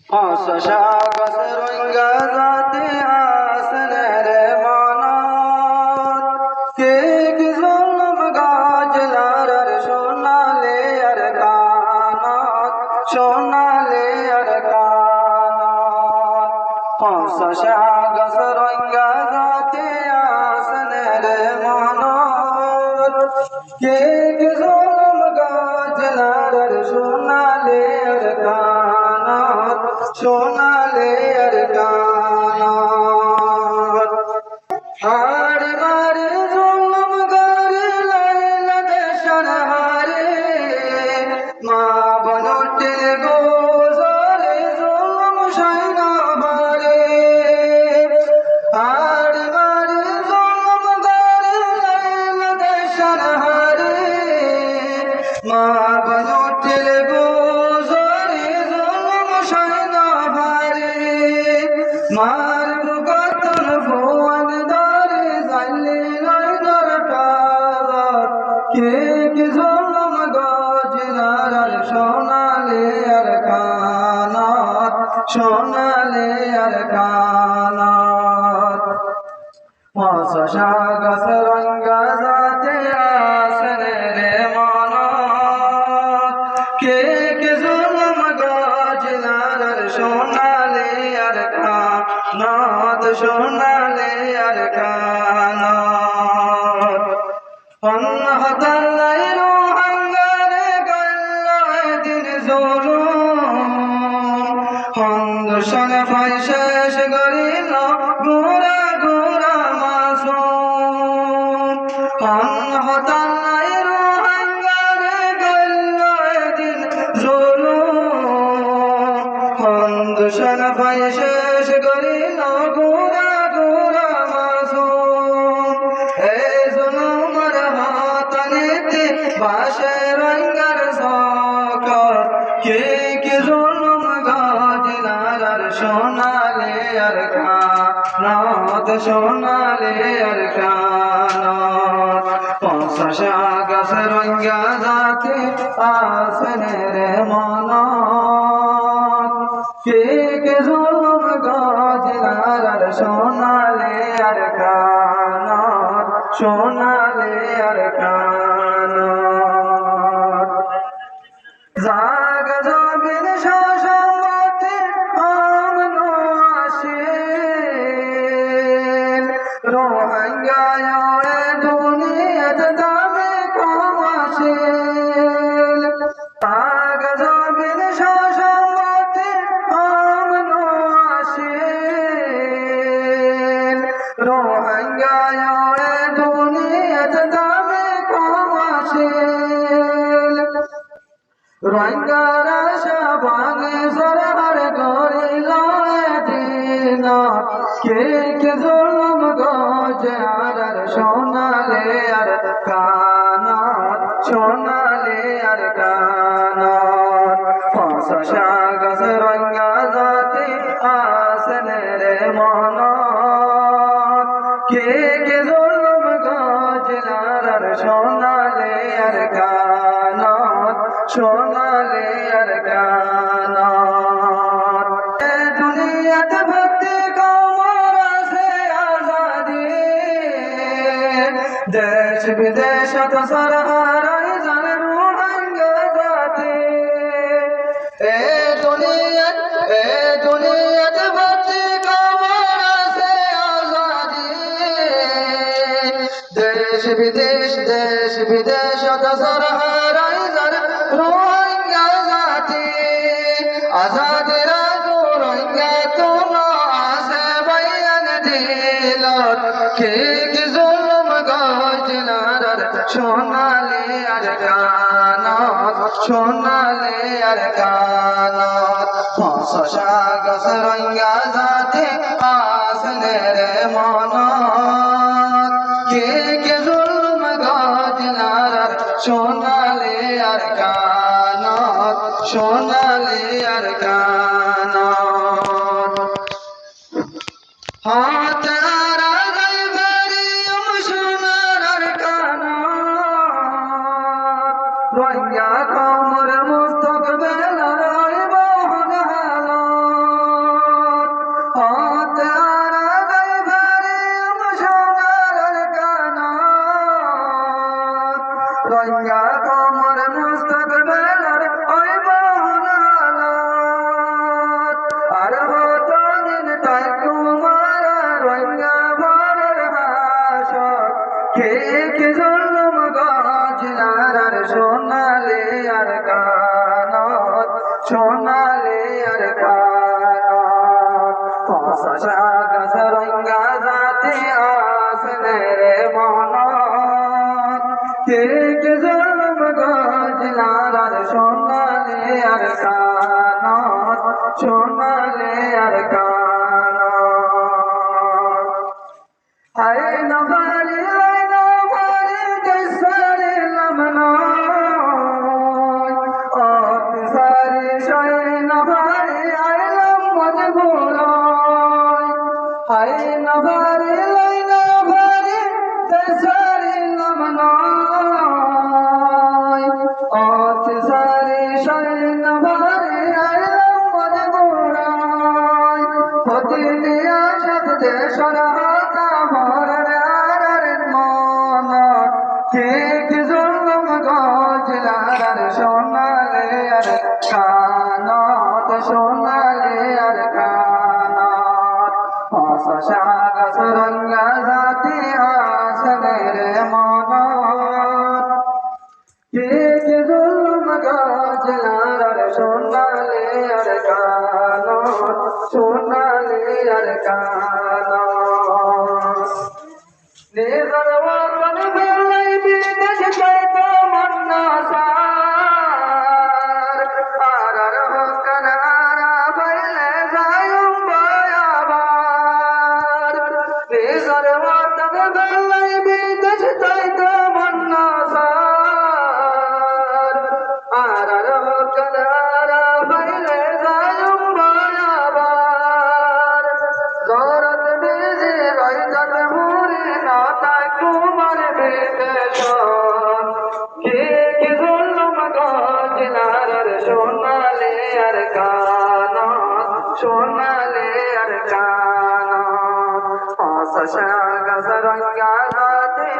আশা গসরঙ্গা জাতে আসনের মানত কে কি জলম গাজলার সোনালে আর কানত সোনালে আর কানত আশা গসরঙ্গা জাতে আসনের মানত কে কি জলম গাজলার সোনালে আর কানত সোনালে আর কানত হাড় মারে জুলুম করে লাইলা দেশার হারে মা বনটের গোজরে জুলুম সাইনা বারে হাড় মারে জুলুম করে লাইলা দেশার হারে মা বনটের মার মুকতন ভুবন দারে জানলে নয় দরকার কে কি জলম গজলার সোনালে আর কানত সোনালে আর কানত আশা গসরঙ্গা জাতে আসনের মানত কে কি জলম গজলার সোনালে আর কানত সোনালে আর কানত অন্নহতাল্লাই রোহাঙ্গারে গল্লায় দিন জুলুম হন্দুশন ফাই শেষ গরিল গোরা গোরা মাসুম অন্নহতাল্লাই রোহাঙ্গারে গল্লায় দিন জুলুম হন্দুশন ফাই শেষ গরিল গোরা গোরা মাসুম হে জুলুমর হাতনেতে বাসে রঙ্গার সকর কে কি জুলুম গাজলার সোনালে আর কানত সোনালে আর কানত আশা গসরঙ্গা জাতে আসনের মানত কে কি জুলুম গাজলার সোনালে আর কানত সোনালে আর কানত জাগ জাগের শাসনতে আমনো আসেন রোহাঙ্গায় দুনিয়াত দামে কম আসেন জাগ জাগের শাসনতে আমনো আসেন রোহাঙ্গায় দুনিয়াত দামে কম আসেন রঙ্গার আশা ভাঙে সরহার গরিল দিন কে কে জুলুম গজলার সোনালে আর কানত সোনালে আর কানত আশা গসরঙ্গা জাতে আসনের মানত কে কে জুলুম গজলার সোনালে আর কানত সোনালে আর কানত দুনিয়াত ভক্তি কমর আছে আজাদি দেশ বিদেশত সরহারাই জান রোহাঙ্গা জাতি এ দুনিয়াত ভক্তি কমর আছে আজাদি দেশ বিদেশত সরহারাই জান রোহিঙ্গা জাতি আজাদের রোহিঙ্গা তোমরা আসে বয়ান দিল কে কি জুলুম গজলার সোনালে আর কানত সোনালে আর কানত আশা গসরঙ্গা জাতে আসনের মানত কে কি জুলুম গজলার সোনালে আর কানত সোনালে আর কানত হাত আরা গাইবারি সোনার আর কানত রঙ্গা কমর মুস্তক বেলার বহন হালত গাছ রঙ্গা জাতি আসলে রে মন কে কে জন্ম গজলার সোনালে আর কানত সোনালে আর কানত হায় নবারি কেসারে লমনা সারে শয় নবারি আইলাম মজবুরা হায় নবারি লাইনা ভারি কেসারে লমনা সারে শয় নবারি আইলাম মজবুরা হতে দিয়া সাথে দেশরা কে কে জন্ম গজলার সোনালে আর কানত সোনালে আর কানত হসা গাছ রঙ্গা জাতি আসলে রে মন কে কে জন্ম গজলার সোনালে আর কানত সোনালে আর কানত নিজর ওতন বেলাই বিদেশ যাইতো মন্না সার আর হকনারা বাইলে যায়ুম বয়াবার নিজর ওতন বেলাই বিদেশ যাইতো মন্না সার আর হকনারা বাইলে যায়ুম বয়াবার জরত বিজি রইজত তোমার বেদশন কে কে জন্ম গজলার সোনালে আর কানত সোনালে আর কানত হসা গাছ রঙ্গা জাতি